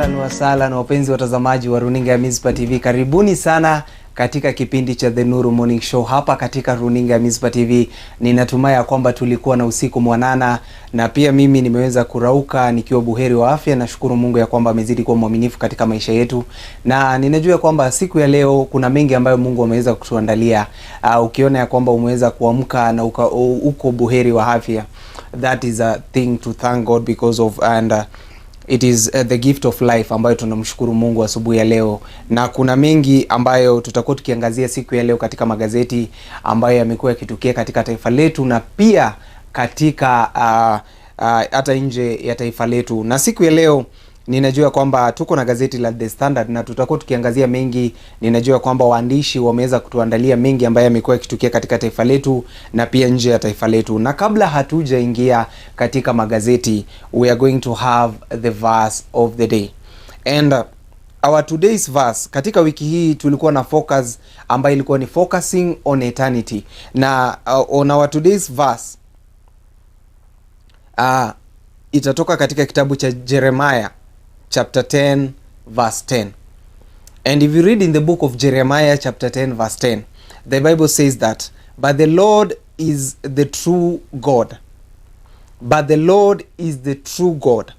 Ahlan wa sahlan wapenzi watazamaji wa runinga ya Mizpah TV. Karibuni sana katika kipindi cha The NURU Morning Show hapa katika runinga ya Mizpah TV. Ninatumai ya kwamba tulikuwa na usiku mwanana na pia mimi nimeweza kurauka nikiwa buheri wa afya. Nashukuru Mungu ya kwamba amezidi kuwa mwaminifu katika maisha yetu. Na ninajua kwamba siku ya leo kuna mengi ambayo Mungu ameweza kutuandalia. Ukiona ya kwamba umeweza kuamka na uko buheri wa afya, that is a thing to thank God because of, and it is the gift of life ambayo tunamshukuru Mungu asubuhi ya leo. Na kuna mengi ambayo tutakuwa tukiangazia siku ya leo katika magazeti ambayo yamekuwa yakitukia katika taifa letu na pia katika hata nje ya taifa letu. Na siku ya leo ninajua kwamba tuko na gazeti la The Standard na tutakuwa tukiangazia mengi. Ninajua kwamba waandishi wameweza kutuandalia mengi ambayo yamekuwa yakitukia katika taifa letu na pia nje ya taifa letu. Na kabla hatujaingia katika magazeti, we are going to have the verse of the day. And our today's verse, katika wiki hii tulikuwa na focus ambayo ilikuwa ni focusing on eternity. Na on our today's verse itatoka katika kitabu cha Jeremiah chapter 10 verse 10. And if you read in the book of Jeremiah chapter 10 verse 10, the Bible says that, but the Lord is the true God. But the Lord is the true God.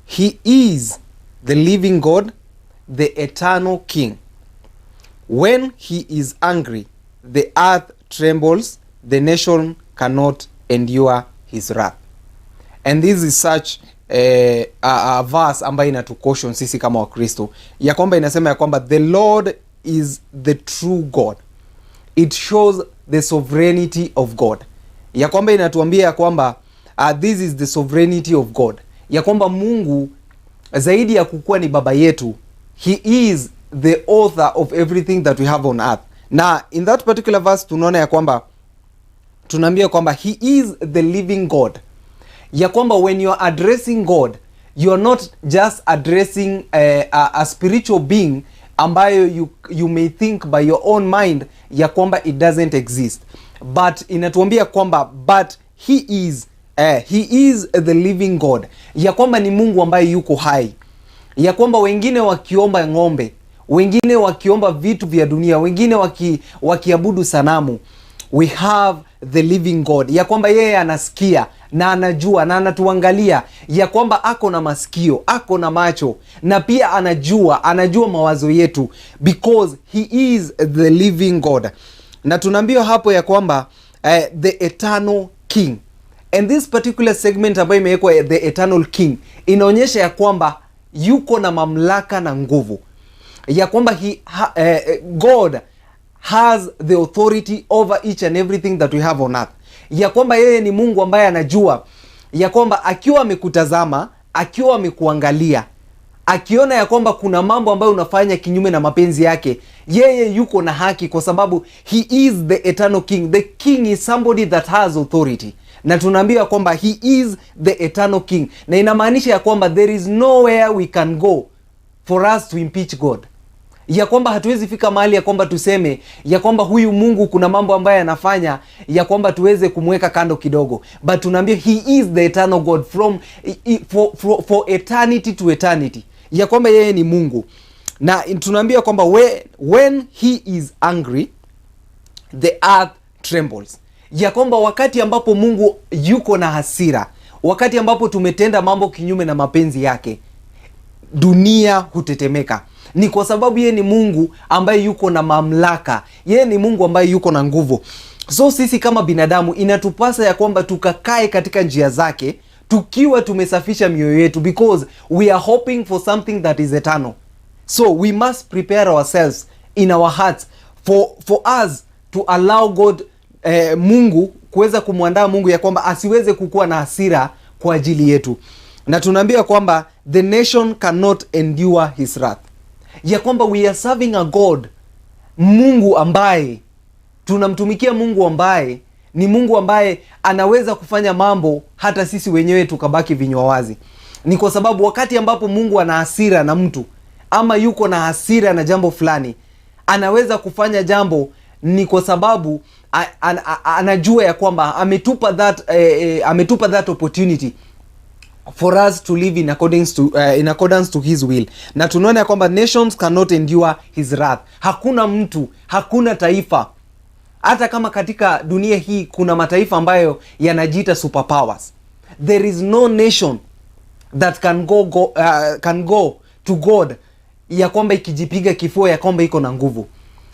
He is the living God, the eternal King. When he is angry, the earth trembles, the nation cannot endure his wrath. And this is such a verse ambayo inatukaution sisi kama Wakristo ya kwamba inasema ya kwamba the Lord is the true God. It shows the sovereignty of God. Ya kwamba inatuambia ya kwamba this is the sovereignty of God. Ya kwamba Mungu zaidi ya kukua ni baba yetu, he is the author of everything that we have on earth. Na in that particular verse tunaona ya kwamba tunaambia kwamba he is the living God. Ya kwamba when you are addressing God, you are not just addressing a spiritual being ambayo you may think by your own mind ya kwamba it doesn't exist, but inatuambia kwamba but he is the living God. Ya kwamba ni Mungu ambaye yuko hai. Ya kwamba wengine wakiomba ng'ombe, wengine wakiomba vitu vya dunia, wengine wakiabudu sanamu, we have the living God. Ya kwamba yeye anasikia na anajua na anatuangalia, ya kwamba ako na masikio, ako na macho, na pia anajua mawazo yetu, because he is the living God. Na tunaambiwa hapo ya kwamba the eternal King. And this particular segment ambayo imewekwa the eternal King inaonyesha ya kwamba yuko na mamlaka na nguvu, ya kwamba God has the authority over each and everything that we have on earth. Ya kwamba yeye ni Mungu ambaye anajua ya kwamba akiwa amekutazama, akiwa amekuangalia, akiona ya kwamba kuna mambo ambayo unafanya kinyume na mapenzi yake, yeye yuko na haki, kwa sababu he is the eternal King. The King is somebody that has authority. Na tunaambiwa kwamba he is the eternal King. Na inamaanisha ya kwamba there is nowhere we can go for us to impeach God. Ya kwamba hatuwezi fika mahali ya kwamba tuseme ya kwamba huyu Mungu kuna mambo ambayo anafanya ya kwamba tuweze kumweka kando kidogo. But tunaambia he is the eternal God for eternity to eternity. Ya kwamba yeye ni Mungu. Na tunaambia kwamba when he is angry, the earth trembles. Ya kwamba wakati ambapo Mungu yuko na hasira, wakati ambapo tumetenda mambo kinyume na mapenzi yake, dunia hutetemeka. Ni kwa sababu yeye ni Mungu ambaye yuko na mamlaka. Yeye ni Mungu ambaye yuko na nguvu. So sisi kama binadamu inatupasa ya kwamba tukakae katika njia zake, tukiwa tumesafisha mioyo yetu, because we are hoping for something that is eternal. So we must prepare ourselves in our hearts for us to allow God, Mungu kuweza kumwandaa Mungu ya kwamba asiweze kukua na hasira kwa ajili yetu. Na tunaambia kwamba the nation cannot endure his wrath. Ya kwamba we are serving a God, Mungu ambaye tunamtumikia, Mungu ambaye ni Mungu ambaye anaweza kufanya mambo hata sisi wenyewe tukabaki vinywa wazi. Ni kwa sababu wakati ambapo Mungu ana hasira na mtu, ama yuko na hasira na jambo fulani, anaweza kufanya jambo, ni kwa sababu anajua ya kwamba ametupa that opportunity for us to live in accordance to his will. Na tunaona kwamba nations cannot endure his wrath. Hakuna mtu, hakuna taifa, hata kama katika dunia hii kuna mataifa ambayo yanajiita superpowers, there is no nation that can go to God ya kwamba ikijipiga kifua ya kwamba iko na nguvu,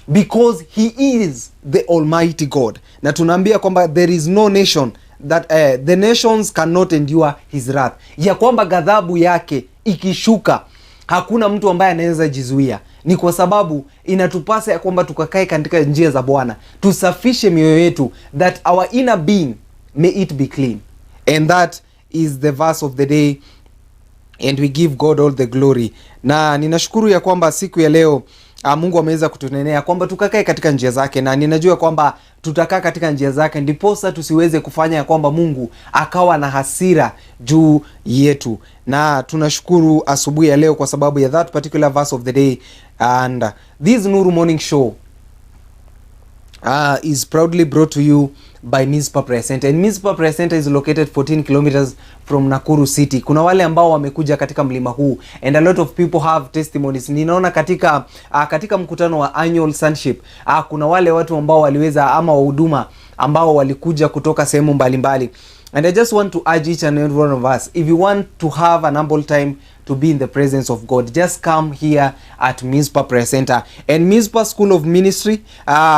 because he is the almighty God. Na tunaambia kwamba there is no nation that the nations cannot endure his wrath, ya kwamba ghadhabu yake ikishuka hakuna mtu ambaye anaweza jizuia. Ni kwa sababu inatupasa ya kwamba tukakae katika njia za Bwana, tusafishe mioyo yetu, that our inner being may it be clean. And that is the verse of the day, and we give God all the glory. Na ninashukuru ya kwamba siku ya leo Mungu ameweza kutunenea kwamba tukakae katika njia zake, na ninajua kwamba tutakaa katika njia zake ndiposa tusiweze kufanya ya kwamba Mungu akawa na hasira juu yetu. Na tunashukuru asubuhi ya leo kwa sababu ya that particular verse of the day. And this Nuru morning show is proudly brought to you by Mizpah Center. And Mizpah Center is located 14 kilometers from Nakuru city. Kuna wale ambao wamekuja katika mlima huu, and a lot of people have testimonies. Ninaona katika mkutano wa annual sonship, kuna wale watu ambao waliweza, ama wahuduma ambao walikuja kutoka sehemu mbalimbali. And I just want to urge each and every one of us, if you want to have an ample time to be in the presence of God, just come here at Mizpah Center. And Mizpah School of Ministry,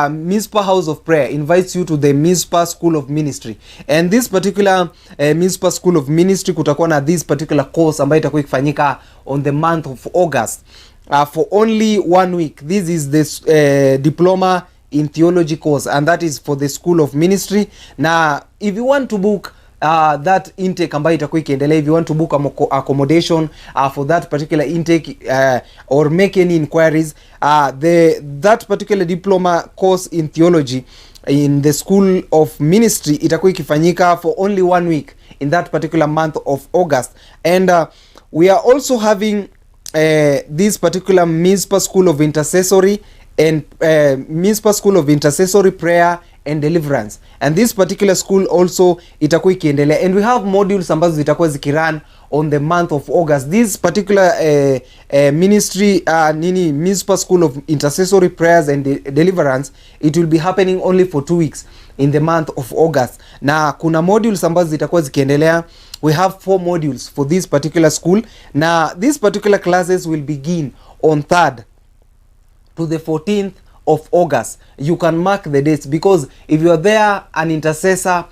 Mizpah House of Prayer invites you to the Mizpah School of Ministry. And this particular Mizpah School of Ministry, kutakuwa na this particular course ambayo itakuwa ikifanyika on the month of August for only 1 week. This is the diploma in theology course, and that is for the School of Ministry. Now, if you want to book that intake ambayo itakuwa ikiendelea, if you want to book accommodation for that particular intake or make any inquiries, that particular diploma course in theology in the School of Ministry itakuwa ikifanyika for only 1 week in that particular month of August. And we are also having this particular Mizpah School of Intercessory and Mizpah School of Intercessory Prayer and Deliverance. And this particular school also itakuwa ikiendelea, and we have modules ambazo zitakuwa zikirun on the month of August. This particular ministry Mizpah School of Intercessory Prayers and Deliverance, it will be happening only for 2 weeks in the month of August. Na kuna modules ambazo zitakuwa zikiendelea. We have 4 modules for this particular school. Na these particular classes will begin on 3rd to the 14th of August. You can mark the dates, because if you are there an intercessor,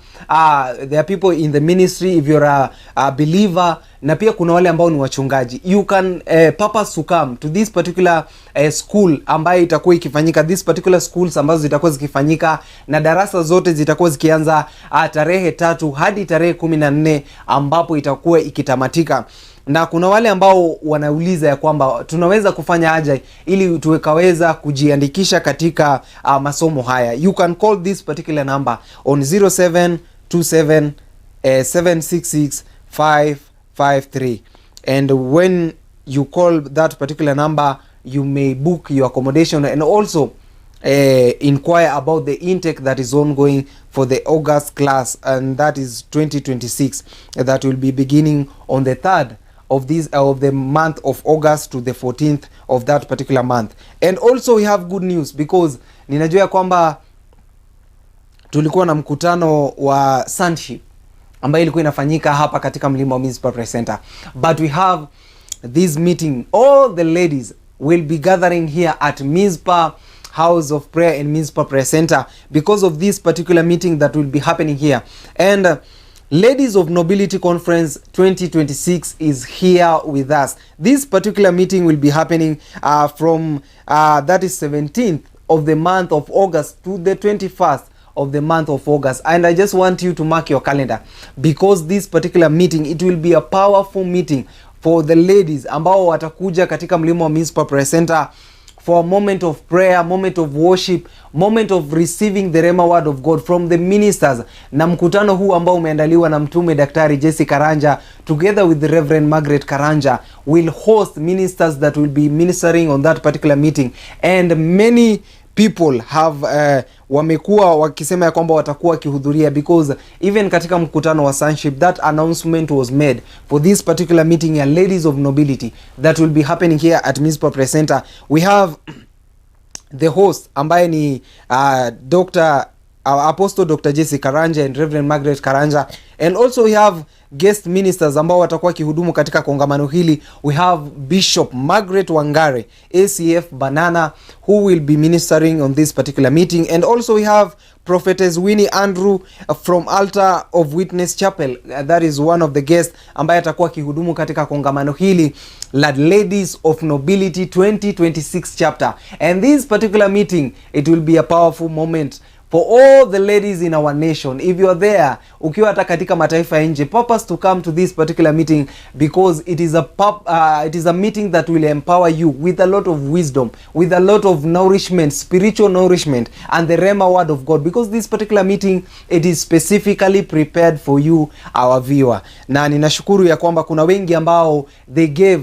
there are people in the ministry, if you're a believer, na pia kuna wale ambao ni wachungaji, you can purpose to come to this particular school ambayo itakuwa ikifanyika. This particular schools ambazo zitakuwa zikifanyika, na darasa zote zitakuwa zikianza tarehe 3 hadi tarehe 14 ambapo itakuwa ikitamatika. Na kuna wale ambao wanauliza ya kwamba tunaweza kufanya aje ili tuwekaweza kujiandikisha katika masomo haya. You can call this particular number on 0727 766 553, and when you call that particular number, you may book your accommodation and also inquire about the intake that is ongoing for the August class, and that is 2026, that will be beginning on the 3rd of the month of August to the 14th of that particular month. And also we have good news, because ninajua kwamba tulikuwa na mkutano wa sonship ambayo ilikuwa inafanyika hapa katika mlima wa Mizpah Center, but we have this meeting. All the ladies will be gathering here at Mizpah House of Prayer and Mizpah Center because of this particular meeting that will be happening here. And Ladies of Nobility Conference 2026 is here with us. This particular meeting will be happening from that is 17th of the month of August to the 21st of the month of August. And I just want you to mark your calendar, because this particular meeting, it will be a powerful meeting for the ladies ambao watakuja katika mlima wa Mizpah Center for a moment of prayer, moment of worship, moment of receiving the Rema word of God from the ministers. Na mkutano huu ambao umeandaliwa na mtume Daktari Jesse Karanja together with the Reverend Margaret Karanja will host ministers that will be ministering on that particular meeting, and many people have wamekuwa wakisema ya kwamba watakuwa wakihudhuria, because even katika mkutano wa sonship that announcement was made for this particular meeting ya ladies of nobility that will be happening here at Mizpah Press Center. We have the host ambaye ni Apostle Dr. Jesse Karanja and Reverend Margaret Karanja, and also we have guest ministers ambao watakuwa kihudumu katika kongamano hili. We have Bishop Margaret Wangare, ACF Banana, who will be ministering on this particular meeting, and also we have Prophetess Winnie Andrew from Altar of Witness Chapel. That is one of the guests ambaye atakuwa kihudumu katika kongamano hili la Ladies of Nobility 2026 chapter. And this particular meeting, it will be a powerful moment for all the ladies in our nation. If you are there, ukiwa hata katika mataifa nje, purpose to come to this particular meeting because it is a meeting that will empower you with a lot of wisdom, with a lot of nourishment, spiritual nourishment, and the Rhema word of God, because this particular meeting, it is specifically prepared for you, our viewer. Na ninashukuru ya kwamba kuna wengi ambao they gave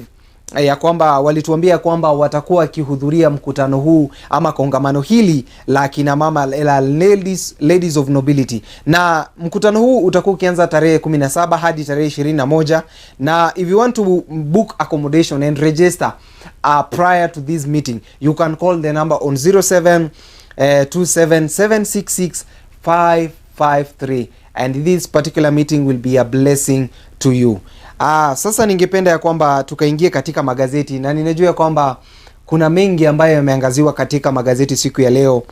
ya kwamba walituambia kwamba watakuwa wakihudhuria mkutano huu ama kongamano hili la kina mama la ladies of nobility. Na mkutano huu utakuwa ukianza tarehe 17 hadi tarehe 21, na if you want to book accommodation and register prior to this meeting, you can call the number on 0727766553, and this particular meeting will be a blessing to you. Sasa ningependa ya kwamba tukaingie katika magazeti, na ninajua ya kwamba kuna mengi ambayo yameangaziwa katika magazeti siku ya leo,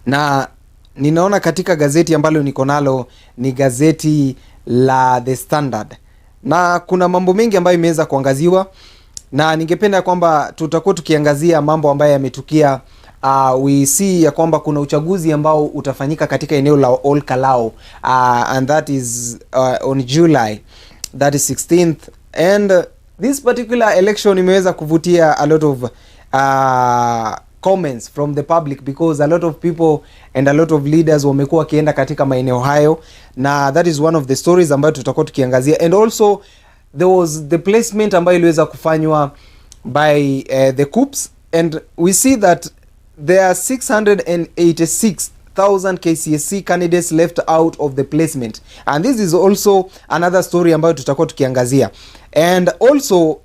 na ninaona katika gazeti ambalo niko nalo ni gazeti la The Standard, na kuna mambo mengi ambayo imeweza kuangaziwa, na ningependa ya kwamba tutakuwa tukiangazia mambo ambayo yametukia. We see ya kwamba kuna uchaguzi ambao utafanyika katika eneo la Ol Kalou, and that is on July that is 16th, and this particular election imeweza kuvutia a lot of comments from the public, because a lot of people and a lot of leaders wamekuwa wakienda katika maeneo hayo, na that is one of the stories ambayo tutakuwa tukiangazia. And also there was the placement ambayo iliweza kufanywa by the coups, and we see that there are 686,000 KCSE candidates left out of the placement, and this is also another story ambayo tutakuwa tukiangazia. And also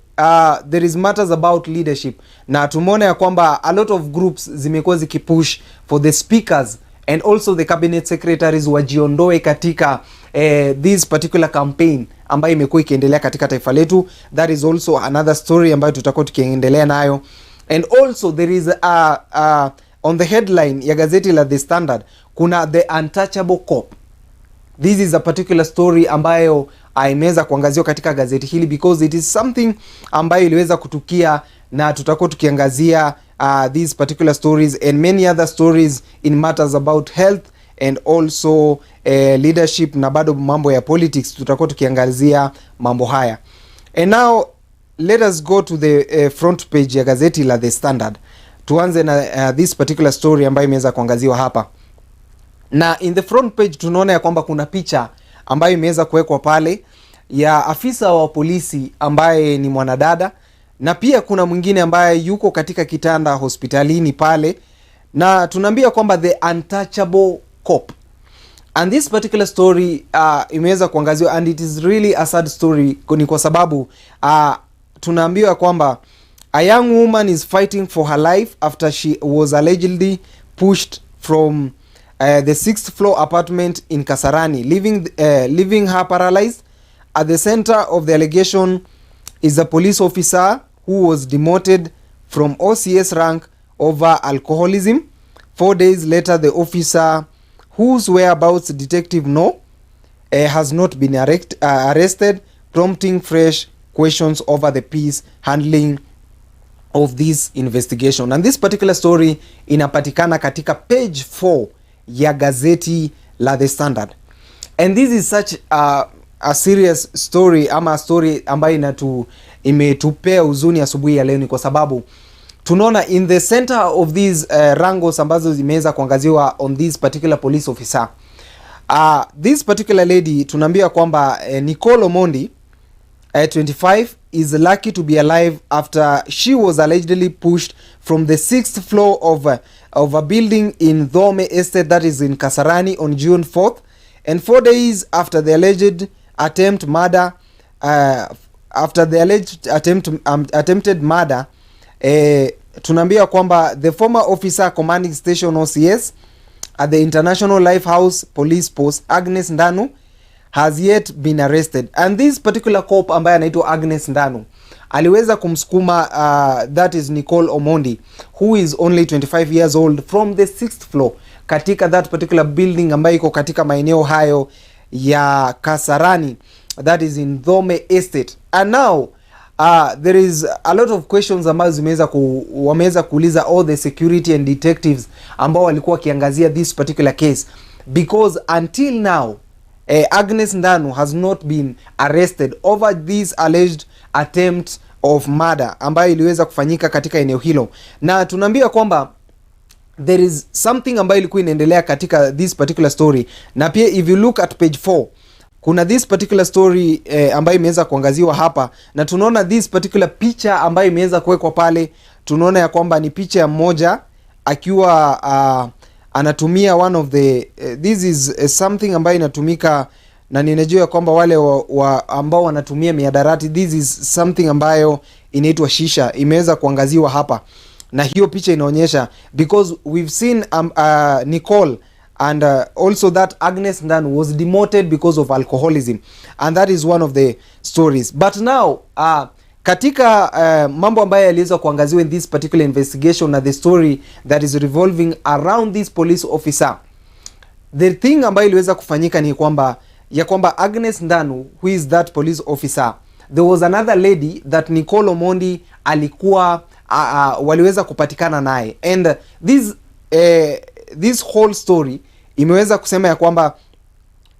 there is matters about leadership, na tumeona ya kwamba a lot of groups zimekuwa zikipush for the speakers and also the cabinet secretaries wajiondoe katika this particular campaign ambayo imekuwa ikiendelea katika taifa letu. That is also another story ambayo tutakuwa tukiendelea nayo. And also there is on the headline ya gazeti la The Standard kuna the untouchable cop. This is a particular story ambayo imeweza kuangaziwa katika gazeti hili because it is something ambayo iliweza kutukia, na tutakuwa tukiangazia these particular stories and many other stories in matters about health and also leadership, na bado mambo ya politics tutakuwa tukiangazia mambo haya. And now let us go to the front page ya gazeti la The Standard. Tuanze na this particular story ambayo imeweza kuangaziwa hapa. Na in the front page tunaona ya kwamba kuna picha ambayo imeweza kuwekwa pale ya afisa wa polisi ambaye ni mwanadada, na pia kuna mwingine ambaye yuko katika kitanda hospitalini pale, na tunaambia kwamba the untouchable cop. And this particular story imeweza kuangaziwa, and it is really a sad story, ni kwa sababu tunaambiwa kwamba a young woman is fighting for her life after she was allegedly pushed from the 6th floor apartment in Kasarani, leaving her paralyzed. At the center of the allegation is a police officer who was demoted from OCS rank over alcoholism. 4 days later, the officer, whose whereabouts detective has not been arrested, prompting fresh questions over the peace handling of this investigation. And this particular story inapatikana katika page 4 ya gazeti la The Standard. And this is such a serious story, ama story ambayo imetupea huzuni asubuhi ya leo, ni kwa sababu tunaona in the center of these wrangles ambazo zimeweza kuangaziwa on this particular police officer, this particular lady tunaambia kwamba Nicole Omondi 25, is lucky to be alive after she was allegedly pushed from the 6th floor of a building in Dhome Estate, that is in Kasarani, on June 4th, and 4 days after the alleged attempted murder. Tunaambia kwamba the former officer commanding station OCS at the International Lifehouse Police Post, Agnes Ndanu, has yet been arrested. And this particular cop ambaye anaitwa Agnes Ndanu aliweza kumsukuma that is Nicole Omondi, who is only 25 years old, from the 6th floor katika that particular building ambayo iko katika maeneo hayo ya Kasarani, that is in Dhome Estate. And now there is a lot of questions ambazo wameweza kuuliza all the security and detectives ambao walikuwa kiangazia this particular case, because until now Agnes Ndanu has not been arrested over this alleged attempt of murder ambayo iliweza kufanyika katika eneo hilo. Na tunaambia kwamba there is something ambayo ilikuwa inaendelea katika this particular story, na pia if you look at page 4 kuna this particular story ambayo imeweza kuangaziwa hapa, na tunaona this particular picha ambayo imeweza kuwekwa pale. Tunaona ya kwamba ni picha ya mmoja akiwa anatumia one of the this is something ambayo inatumika, na ninajua kwamba wale ambao wanatumia miadarati, this is something ambayo inaitwa shisha, imeweza kuangaziwa hapa. Na hiyo picha inaonyesha, because we've seen Nicole and also that Agnes Ndanu was demoted because of alcoholism, and that is one of the stories. But now katika mambo ambayo yaliweza kuangaziwa in this particular investigation na the story that is revolving around this police officer, the thing ambayo iliweza kufanyika ni kwamba Agnes Ndanu, who is that police officer, there was another lady that Nicole Omondi alikuwa waliweza kupatikana naye, and this whole story imeweza kusema ya kwamba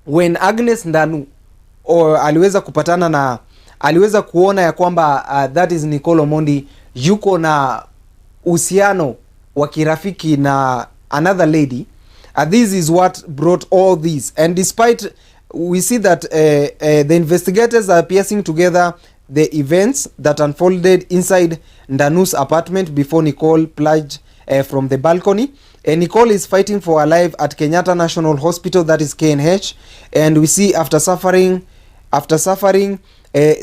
when Agnes Ndanu aliweza kupatana na aliweza kuona ya kwamba that is Nicole Omondi yuko na uhusiano wa kirafiki na another lady, this is what brought all this. And despite we see that the investigators are piecing together the events that unfolded inside Ndanu's apartment before Nicole plunged from the balcony. Nicole is fighting for her life at Kenyatta National Hospital, that is KNH, and we see after suffering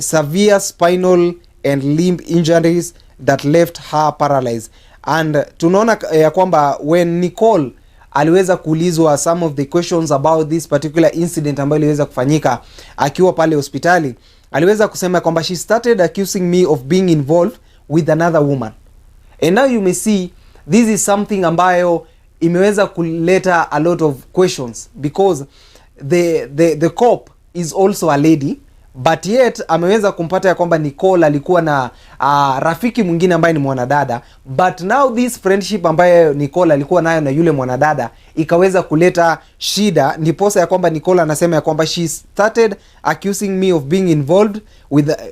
severe spinal and limb injuries that left her paralyzed. And tunaona ya kwamba when Nicole aliweza kuulizwa some of the questions about this particular incident ambayo iliweza kufanyika akiwa pale hospitali, aliweza kusema kwamba she started accusing me of being involved with another woman. And now you may see this is something ambayo imeweza kuleta a lot of questions, because the cop is also a lady, but yet ameweza kumpata ya kwamba Nicole alikuwa na rafiki mwingine ambaye ni mwanadada, but now this friendship ambaye Nicole alikuwa nayo na yule mwanadada ikaweza kuleta shida, ndiposa ya kwamba Nicole anasema ya kwamba she started accusing me of being involved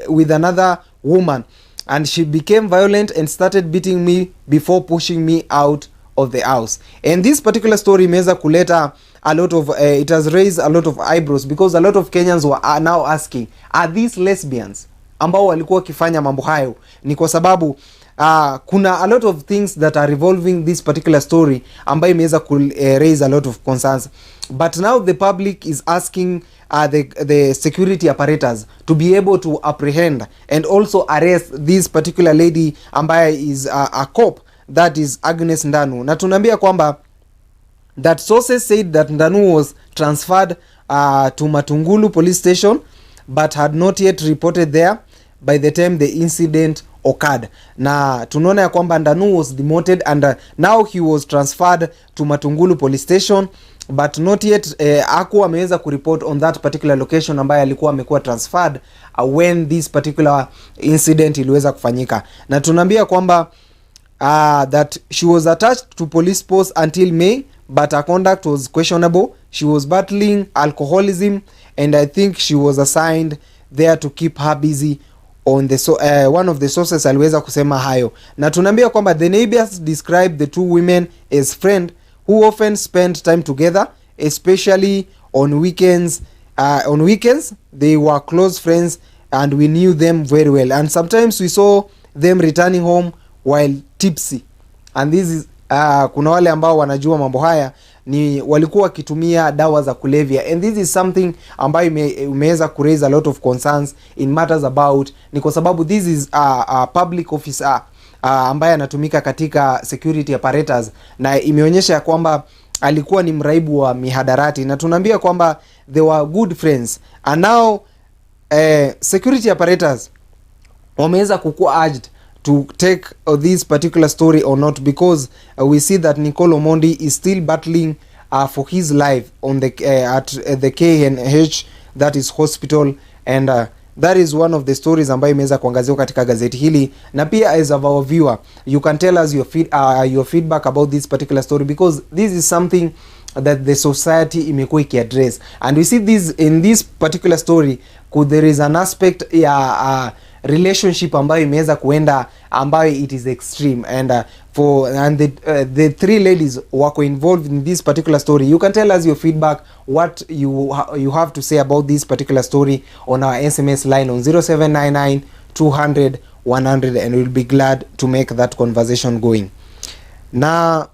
with another woman, and she became violent and started beating me before pushing me out of the house. And this particular story imeweza kuleta a lot of it has raised a lot of eyebrows, because a lot of Kenyans are now asking, are these lesbians ambao walikuwa wakifanya mambo hayo? Ni kwa sababu kuna a lot of things that are revolving this particular story ambayo imeweza raise a lot of concerns. But now the public is asking the security apparatus to be able to apprehend and also arrest this particular lady ambaye is a cop, that is Agnes Ndanu. Na tunaambia kwamba that sources said that Ndanu was transferred to Matungulu police station but had not yet reported there by the time the incident occurred. Na tunaona ya kwamba Ndanu was demoted and now he was transferred to Matungulu police station but not yet hakuwa ameweza kureport on that particular location ambayo alikuwa amekuwa transferred when this particular incident iliweza kufanyika. Na tunaambia kwamba that she was attached to police post until May, but her conduct was questionable. She was battling alcoholism and I think she was assigned there to keep her busy on the one of the sources aliweza kusema hayo. Na tunaambia kwamba the neighbors described the two women as friends who often spent time together, especially on weekends. On weekends they were close friends and we knew them very well, and sometimes we saw them returning home while tipsy, and this is kuna wale ambao wanajua mambo haya ni walikuwa wakitumia dawa za kulevya, and this is something ambayo imeweza ku raise a lot of concerns in matters about, ni kwa sababu this is a public officer ambaye anatumika katika security apparatus, na imeonyesha kwamba alikuwa ni mraibu wa mihadarati, na tunaambia kwamba they were good friends, and now security apparatus wameweza kukuwa urged to take this particular story or not, because we see that Nicole Omondi is still battling for his life on the at the KNH, that is hospital, and that is one of the stories ambayo imeweza kuangaziwa katika gazeti hili. Na pia as our viewer, you can tell us your feedback about this particular story, because this is something that the society imekuwa ikiaddress, and we see this in this particular story, there is an aspect ya relationship ambayo imeweza kuenda ambayo it is extreme, and the three ladies wako involved in this particular story. You can tell us your feedback, what you have to say about this particular story on our SMS line on 0799 200 100, and we'll be glad to make that conversation going. Now,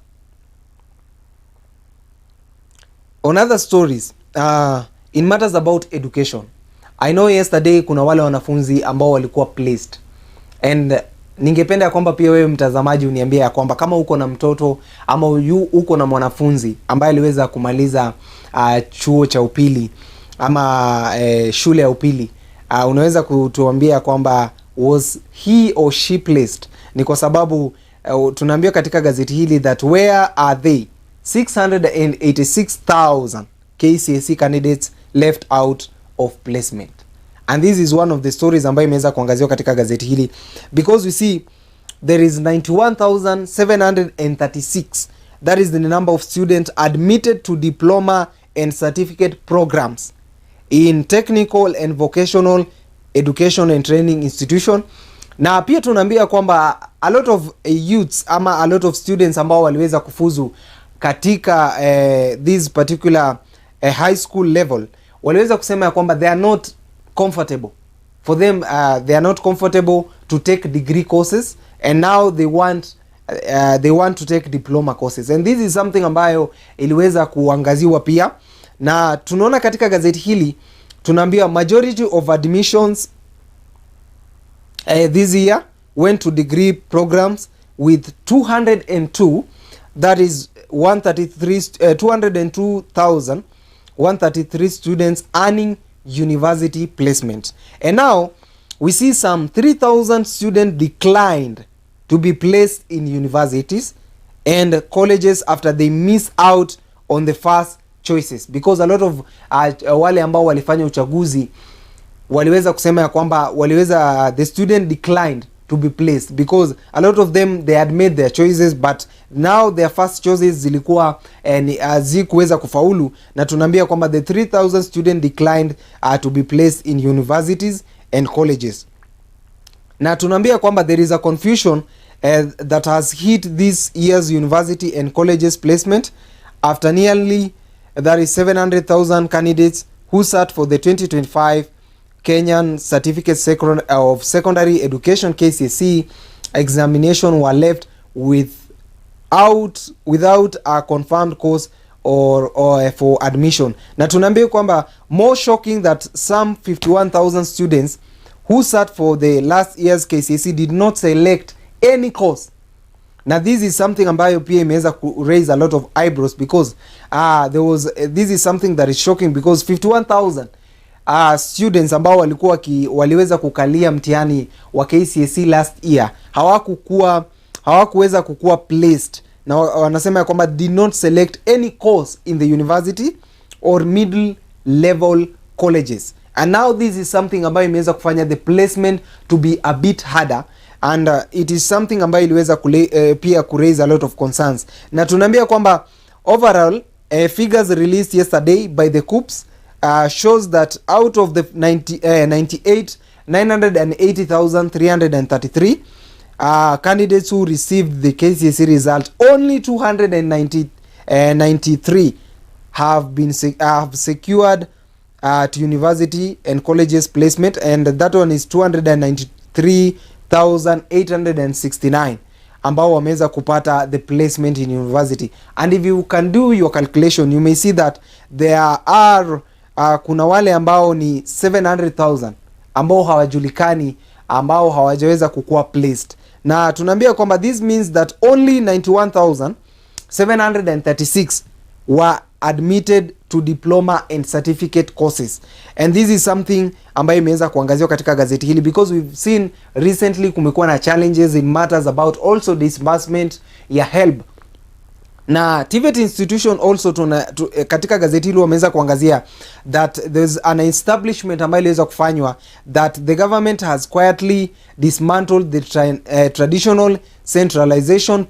on other stories, in matters about education, I know yesterday kuna wale wanafunzi ambao walikuwa placed, and ningependa ya kwamba pia wewe mtazamaji uniambie ya kwamba kama uko na mtoto ama uko na mwanafunzi ambaye aliweza kumaliza chuo cha upili ama shule ya upili, unaweza kutuambia kwamba was he or she placed. Ni kwa sababu tunaambiwa katika gazeti hili that where are they 686,000 KCSE candidates left out of placement, and this is one of the stories ambayo imeweza kuangaziwa katika gazeti hili, because we see there is 91,736, that is the number of students admitted to diploma and certificate programs in technical and vocational education and training institution. Na pia tunaambia kwamba a lot of youths ama a lot of students ambao waliweza kufuzu katika this particular high school level waliweza kusema ya kwamba they are not comfortable for them, they are not comfortable to take degree courses, and now they want to take diploma courses, and this is something ambayo iliweza kuangaziwa pia. Na tunaona katika gazeti hili tunaambiwa majority of admissions this year went to degree programs with 202, that is 202,133 students earning university placement, and now we see some 3,000 students declined to be placed in universities and colleges after they miss out on the first choices, because a lot of wale ambao walifanya uchaguzi waliweza kusema ya kwamba the student declined to be placed because a lot of them they had made their choices, but now their first choices zilikuwa hazikuweza kufaulu, na tunaambia kwamba the 3,000 student declined to be placed in universities and colleges. Na tunaambia kwamba there is a confusion that has hit this year's university and colleges placement after nearly there is 700,000 candidates who sat for the 2025 Kenyan Certificate of Secondary Education KCSE examination were left without a confirmed course or for admission. Na tunaambia kwamba more shocking that some 51,000 students who sat for the last year's KCSE did not select any course. Now this is something ambayo pia imeweza raise a lot of eyebrows, because this is something that is shocking, because 51,000 students ambao waliweza kukalia mtihani wa KCSE last year hawakuweza kukua placed, na wanasema kwamba did not select any course in the university or middle level colleges, and now this is something ambayo imeweza kufanya the placement to be a bit harder, and it is something ambayo iliweza pia ku raise a lot of concerns. Na tunaambia kwamba overall figures released yesterday by the CUPS shows that out of the 980,333 candidates who received the KCSE result, only 293 have secured to university and colleges placement, and that one is 293,869 ambao wameweza kupata the placement in university. And if you can do your calculation, you may see that there are kuna wale ambao ni 700,000 ambao hawajulikani, ambao hawajaweza kukua placed, na tunaambia kwamba this means that only 91,736 were admitted to diploma and certificate courses. And this is something ambayo imeweza kuangaziwa katika gazeti hili, because we've seen recently kumekuwa na challenges in matters about also disbursement ya HELB. Na TVET institution also katika gazeti hili wameweza kuangazia that there's an establishment ambayo iliweza kufanywa that the government has quietly dismantled the traditional centralization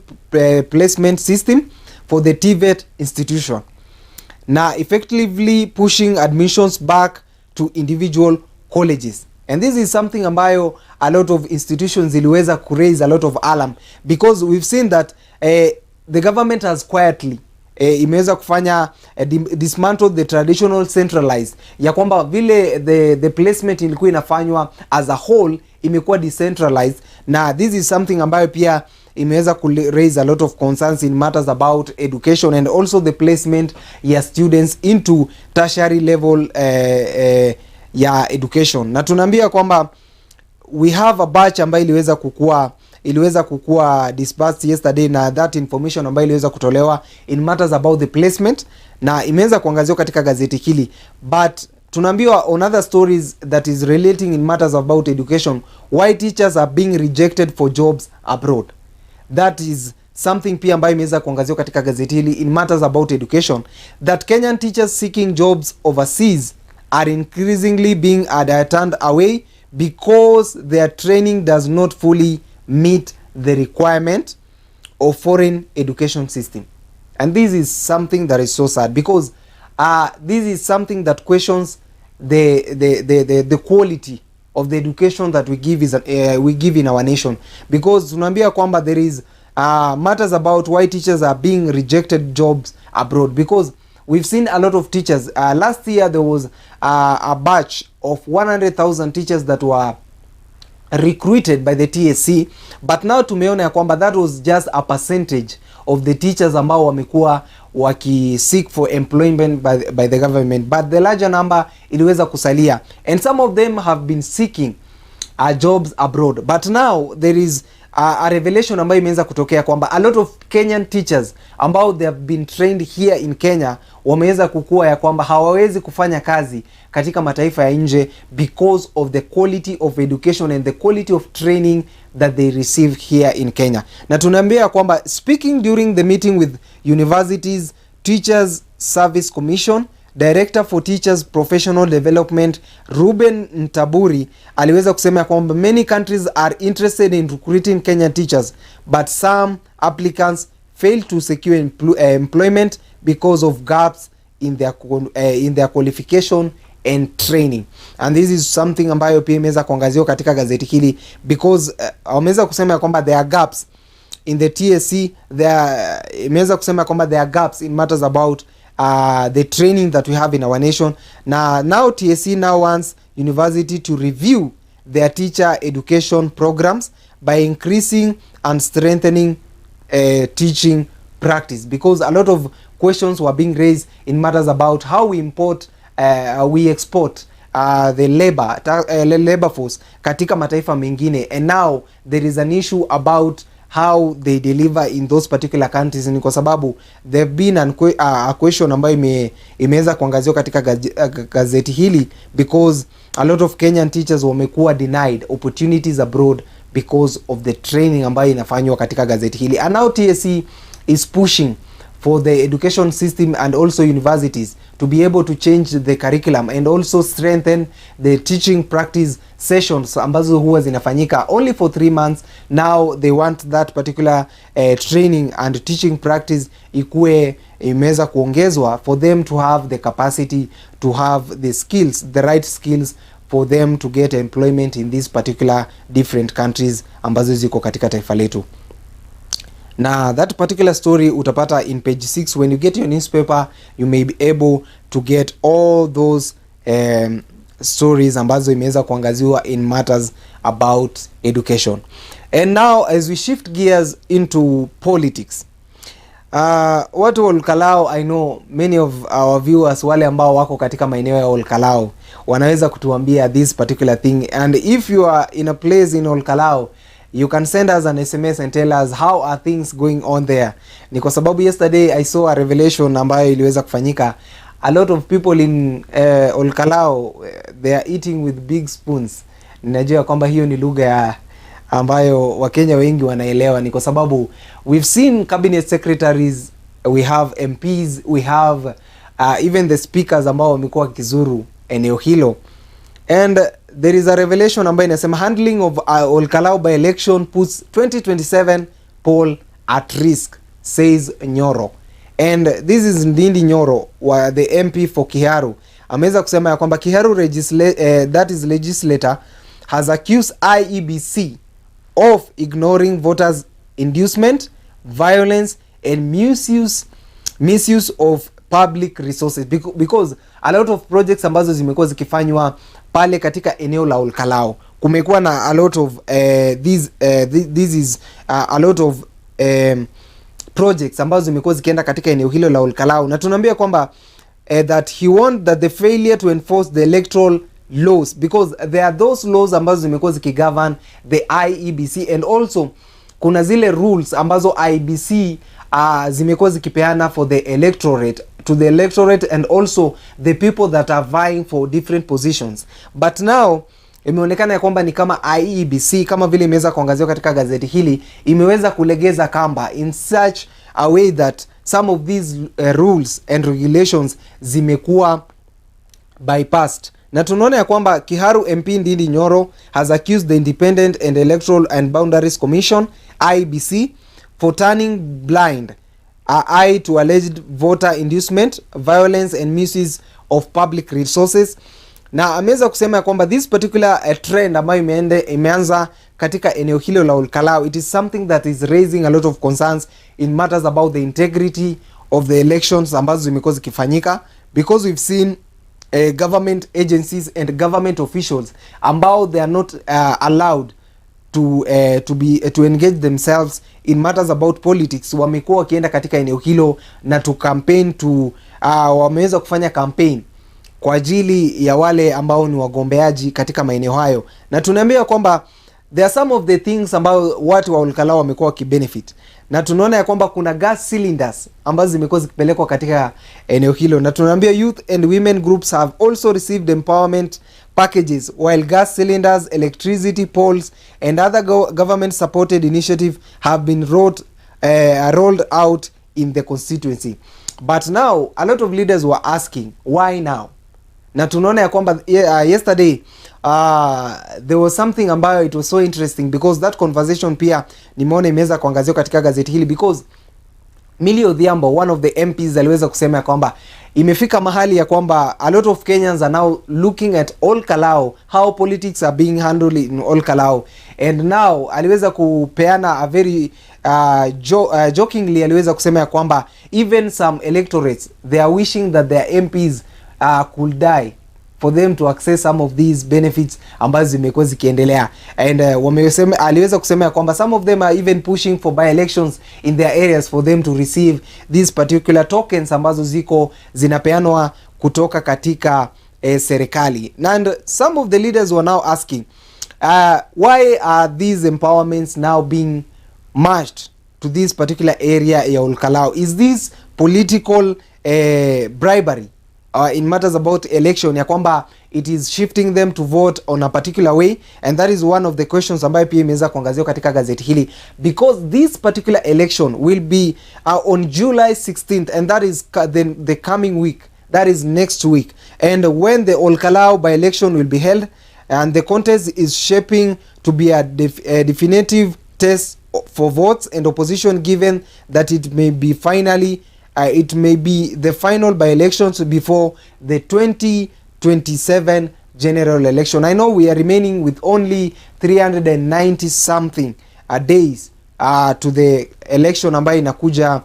placement system for the TVET institution, na effectively pushing admissions back to individual colleges. And this is something ambayo a lot of institutions iliweza ku raise a lot of alarm, because we've seen that the government has quietly imeweza kufanya dismantle the traditional centralized, ya kwamba vile the placement ilikuwa inafanywa as a whole imekuwa decentralized. Na this is something ambayo pia imeweza ku raise a lot of concerns in matters about education and also the placement ya students into tertiary level ya education. Na tunaambia kwamba we have a batch ambayo iliweza kukua disbursed yesterday, na that information ambayo iliweza kutolewa in matters about the placement na imeweza kuangaziwa katika gazeti hili. But tunaambiwa on other stories that is relating in matters about education, why teachers are being rejected for jobs abroad. That is something pia ambayo imeweza kuangaziwa katika gazeti hili in matters about education, that Kenyan teachers seeking jobs overseas are increasingly being turned away because their training does not fully meet the requirement of foreign education system. And this is something that is so sad, because this is something that questions the quality of the education that we give in our nation, because tunaambia kwamba there is matters about why teachers are being rejected jobs abroad, because we've seen a lot of teachers. Last year there was a batch of 100,000 teachers that were recruited by the TSC, but now tumeona ya kwamba that was just a percentage of the teachers ambao wamekuwa seek for employment by the government, but the larger number iliweza kusalia, and some of them have been seeking jobs abroad. But now there is a revelation ambayo imeweza kutokea kwamba a lot of Kenyan teachers ambao they have been trained here in Kenya wameweza kukua ya kwamba hawawezi kufanya kazi katika mataifa ya nje because of the quality of education and the quality of training that they receive here in Kenya. Na tunaambia kwamba speaking during the meeting with Universities Teachers Service Commission, Director for Teachers Professional Development Ruben Ntaburi aliweza kusema kwamba many countries are interested in recruiting Kenyan teachers, but some applicants fail to secure employment because of gaps in their qualification and training. And this is something ambayo pia imeweza kuangaziwa katika gazeti hili, because wameweza kusema kwamba there are gaps in the TSC, imeweza kusema kwamba there are gaps in matters about the training that we have in our nation. Now TSC now wants university to review their teacher education programs by increasing and strengthening teaching practice, because a lot of questions were being raised in matters about how we export the labor force katika mataifa mengine, and now there is an issue about how they deliver in those particular countries. Ni kwa sababu there have been a question ambayo imeweza kuangaziwa katika gazeti hili, because a lot of Kenyan teachers wamekuwa denied opportunities abroad because of the training ambayo inafanywa katika gazeti hili. And now TSC is pushing for the education system and also universities to be able to change the curriculum and also strengthen the teaching practice sessions ambazo huwa zinafanyika only for 3 months. Now they want that particular training and teaching practice ikuwe imeweza kuongezwa for them to have the capacity to have the skills, the right skills for them to get employment in these particular different countries ambazo ziko katika taifa letu. Na that particular story utapata in page 6. When you get your newspaper, you may be able to get all those stories ambazo imeweza kuangaziwa in matters about education. And now as we shift gears into politics, watu wa Olkalau, I know many of our viewers wale ambao wako katika maeneo ya Olkalau wanaweza kutuambia this particular thing, and if you are in a place in Olkalau, you can send us an SMS and tell us how are things going on there. Ni kwa sababu yesterday I saw a revelation ambayo iliweza kufanyika. A lot of people in Olkalau, they are eating with big spoons. Ninajua kwamba hiyo ni lugha ya ambayo Wakenya wengi wanaelewa. Ni kwa sababu we've seen cabinet secretaries, we have MPs, we have even the speakers ambao wamekuwa kizuru eneo hilo. And there is a revelation ambayo inasema handling of Olkalau by election puts 2027 poll at risk, says Nyoro. And this is Ndindi Nyoro, the MP for Kiharu. Ameweza kusema ya kwamba Kiharu that is legislator has accused IEBC of ignoring voters inducement, violence and misuse of public resources, because a lot of projects ambazo zimekuwa zikifanywa pale katika eneo la Olkalau, kumekuwa na a lot of this is a lot of projects ambazo zimekuwa zikienda katika eneo hilo la Olkalau, na tunaambia kwamba that he warned that the failure to enforce the electoral laws, because there are those laws ambazo zimekuwa zikigovern the IEBC, and also kuna zile rules ambazo IEBC zimekuwa zikipeana for the electorate, to the electorate and also the people that are vying for different positions. But now imeonekana ya kwamba ni kama IEBC, kama vile imeweza kuangaziwa katika gazeti hili, imeweza kulegeza kamba in such a way that some of these rules and regulations zimekuwa bypassed. Na tunaona ya kwamba Kiharu MP Ndindi Nyoro has accused the Independent and Electoral and Boundaries Commission, IEBC, for turning blind eye to alleged voter inducement, violence and misuse of public resources. Na ameweza kusema ya kwamba this particular trend ambayo imeanza katika eneo hilo la Olkalau, it is something that is raising a lot of concerns in matters about the integrity of the elections ambazo zimekuwa zikifanyika, because we've seen government agencies and government officials ambao they are not allowed to engage themselves in matters about politics, wamekuwa wakienda katika eneo hilo na to campaign to wameweza kufanya campaign kwa ajili ya wale ambao ni wagombeaji katika maeneo hayo. Na tunaambia kwamba there are some of the things ambao watu wa Olkalau wamekuwa wakibenefit, na tunaona ya kwamba kuna gas cylinders ambazo zimekuwa zikipelekwa katika eneo hilo, na tunaambia youth and women groups have also received empowerment packages, while gas cylinders, electricity poles and other government supported initiative have been rolled out in the constituency. But now a lot of leaders were asking why now. Na tunaona ya kwamba yesterday there was something ambayo it was so interesting, because that conversation pia nimeona imeweza kuangaziwa katika gazeti hili, because Millie Odhiambo, one of the MPs, aliweza kusema ya kwamba imefika mahali ya kwamba a lot of Kenyans are now looking at Olkalau, how politics are being handled in Olkalau. And now aliweza kupeana a very jokingly, aliweza kusema ya kwamba even some electorates, they are wishing that their MPs could die for them to access some of these benefits ambazo zimekuwa zikiendelea. And aliweza kusema ya kwamba some of them are even pushing for by elections in their areas for them to receive these particular tokens ambazo zinapeanwa kutoka katika serikali. And some of the leaders were now asking why are these empowerments now being matched to this particular area ya Olkalau? Is this political bribery in matters about election, ya kwamba it is shifting them to vote on a particular way? And that is one of the questions ambayo pia imeweza kuangaziwa katika gazeti hili, because this particular election will be on July 16th, and that is the coming week, that is next week, and when the Olkalau by election will be held, and the contest is shaping to be a definitive test for votes and opposition, given that it may be the final by elections before the 2027 general election. I know we are remaining with only 390 something days to the election ambayo inakuja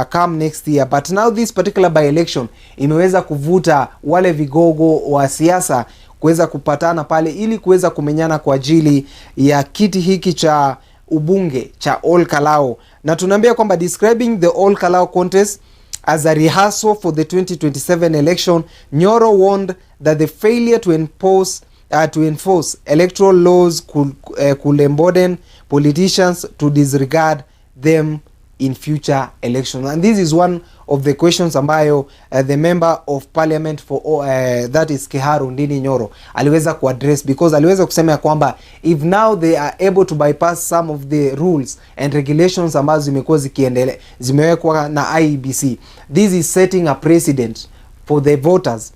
come next year. But now this particular by election imeweza kuvuta wale vigogo wa siasa kuweza kupatana pale ili kuweza kumenyana kwa ajili ya kiti hiki cha ubunge cha Ol Kalou. Na tunaambia kwamba describing the Ol Kalou contest as a rehearsal for the 2027 election, Nyoro warned that the failure to enforce electoral laws could embolden politicians to disregard them in future elections. And this is one of the questions ambayo the member of parliament for that is Kiharu Ndini Nyoro aliweza kuaddress, because aliweza kusema kwamba if now they are able to bypass some of the rules and regulations ambazo zimekuwa zimewekwa na IEBC, this is setting a precedent for the voters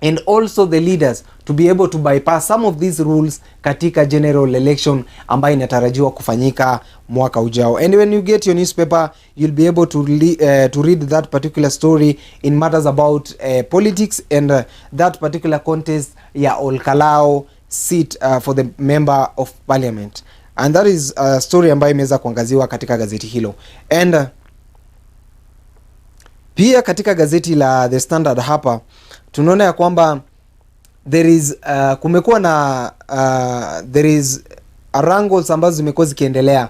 and also the leaders to be able to bypass some of these rules katika general election ambayo inatarajiwa kufanyika mwaka ujao. And when you get your newspaper, you'll be able to read that particular story in matters about politics and that particular contest ya Ol Kalou seat for the member of parliament. And that is a story ambayo imeweza kuangaziwa katika gazeti hilo. And pia katika gazeti la The Standard hapa tunaona ya kwamba there is kumekuwa na there is wrangles ambazo zimekuwa zikiendelea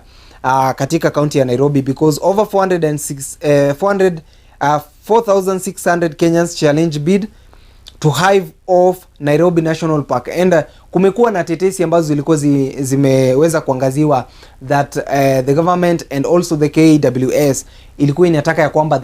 katika county ya Nairobi, because over 4,600 Kenyans challenge bid to hive off Nairobi National Park. And kumekuwa na tetesi ambazo zilikuwa zimeweza kuangaziwa that the government and also the KWS ilikuwa inataka ya kwamba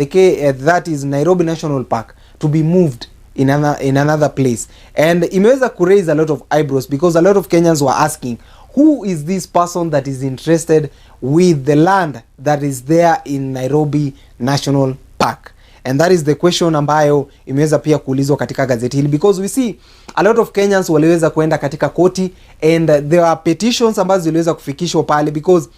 that is Nairobi National Park to be moved in another place. And imeweza ku raise a lot of eyebrows, because a lot of Kenyans were asking, who is this person that is interested with the land that is there in Nairobi National Park? And that is the question ambayo imeweza pia kuulizwa katika gazeti hili, because we see a lot of Kenyans waliweza kuenda katika koti and there are petitions ambazo ziliweza kufikishwa pale, because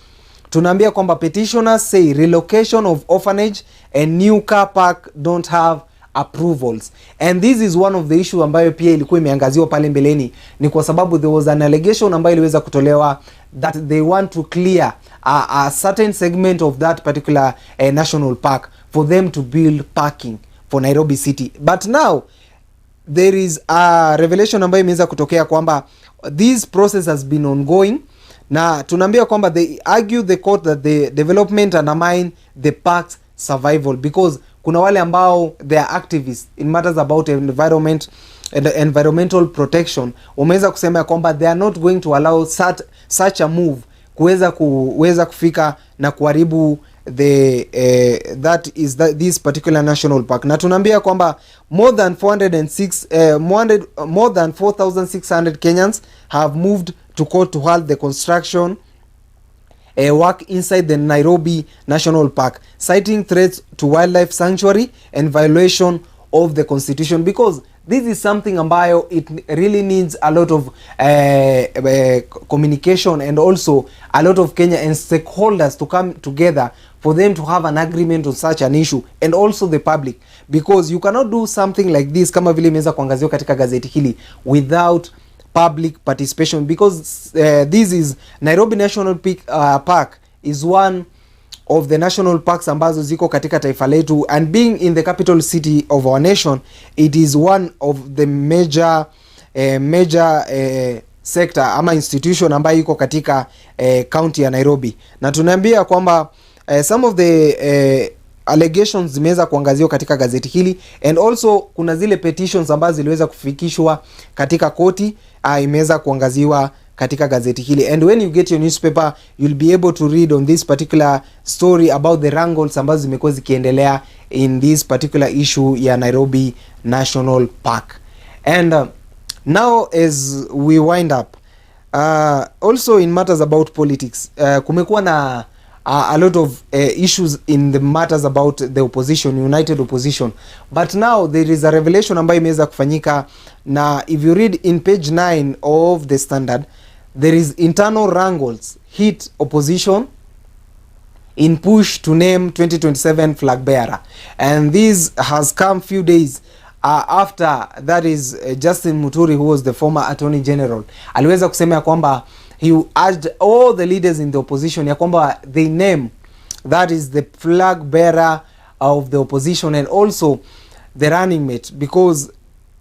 tunaambia kwamba petitioners say relocation of orphanage and new car park don't have approvals. And this is one of the issue ambayo pia ilikuwa imeangaziwa pale mbeleni, ni kwa sababu there was an allegation ambayo iliweza kutolewa that they want to clear a certain segment of that particular national park for them to build parking for Nairobi city. But now there is a revelation ambayo imeweza kutokea kwamba this process has been ongoing, na tunaambia kwamba they argue the court that the development undermine the park's survival, because kuna wale ambao they are activists in matters about environment and environmental protection wameweza kusema kwamba they are not going to allow such a move kuweza kufika na kuharibu this particular national park. Na tunaambia kwamba more than 4,600 Kenyans have moved to court to halt the construction work inside the Nairobi National Park, citing threats to wildlife sanctuary and violation of the constitution, because this is something ambayo it really needs a lot of communication and also a lot of Kenya and stakeholders to come together for them to have an agreement on such an issue, and also the public, because you cannot do something like this kama vile imeweza kuangaziwa katika gazeti hili without public participation, because this is Nairobi National Park is one of the national parks ambazo ziko katika taifa letu, and being in the capital city of our nation, it is one of the major sector ama institution ambayo iko katika county ya Nairobi. Na tunaambia kwamba some of the allegations zimeweza kuangaziwa katika gazeti hili, and also kuna zile petitions ambazo ziliweza kufikishwa katika koti imeweza kuangaziwa katika gazeti hili. And when you get your newspaper, you'll be able to read on this particular story about the wrangles ambazo zimekuwa zikiendelea in this particular issue ya Nairobi National Park. And now as we wind up, also in matters about politics, kumekuwa na a lot of issues in the matters about the opposition, united opposition. But now there is a revelation ambayo imeweza kufanyika, na if you read in page 9 of the Standard, there is internal wrangles hit opposition in push to name 2027 flag bearer. And this has come few days after that is Justin Muturi, who was the former Attorney General, aliweza kusema ya kwamba he urged all the leaders in the opposition ya kwamba they name that is the flag bearer of the opposition and also the running mate, because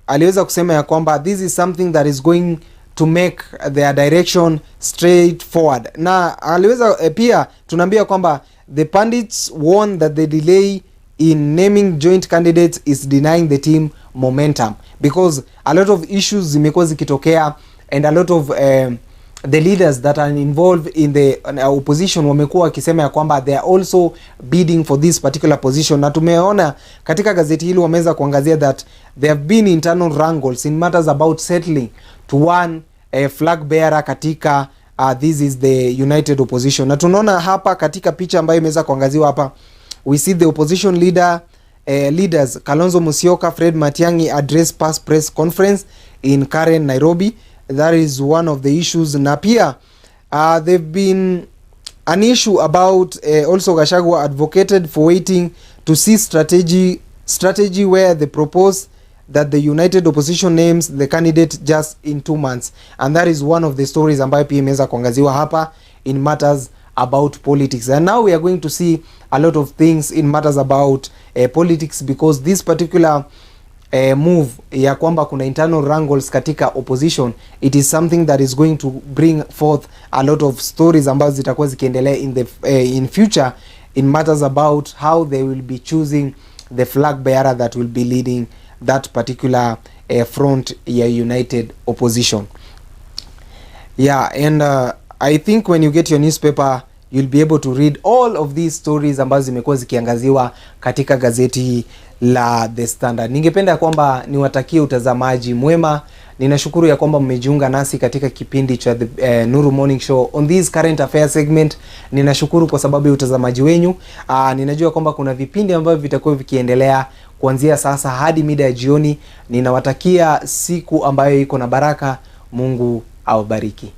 aliweza kusema ya kwamba this is something that is going to make their direction straight forward. Na aliweza pia tunaambia kwamba the pundits warn that the delay in naming joint candidates is denying the team momentum, because a lot of issues zimekuwa zikitokea and a lot of the leaders that are involved in the opposition wamekuwa wakisema ya kwamba they are also bidding for this particular position. Na tumeona katika gazeti hili wameweza kuangazia that there have been internal wrangles in matters about settling to one flag bearer katika this is the united opposition. Na tunaona hapa katika picha ambayo imeweza kuangaziwa hapa, we see the opposition leaders Kalonzo Musyoka, Fred Matiang'i address past press conference in Karen, Nairobi. That is one of the issues. Na pia they've been an issue about also Gachagua advocated for waiting to see strategy where they propose that the united opposition names the candidate just in 2 months, and that is one of the stories ambayo pia imeweza kuangaziwa hapa in matters about politics. And now we are going to see a lot of things in matters about politics, because this particular move ya kwamba kuna internal wrangles katika opposition, it is something that is going to bring forth a lot of stories ambazo zitakuwa zikiendelea in future in matters about how they will be choosing the flag bearer that will be leading that particular front ya united opposition. Yeah, and I think when you get your newspaper you'll be able to read all of these stories ambazo zimekuwa zikiangaziwa katika gazeti la The Standard. Ningependa kwamba niwatakie utazamaji mwema. Ninashukuru ya kwamba mmejiunga nasi katika kipindi cha the NURU Morning Show on this current affairs segment. Ninashukuru kwa sababu ya utazamaji wenyu. Ninajua kwamba kuna vipindi ambavyo vitakuwa vikiendelea kuanzia sasa hadi mida ya jioni. Ninawatakia siku ambayo iko na baraka. Mungu awabariki.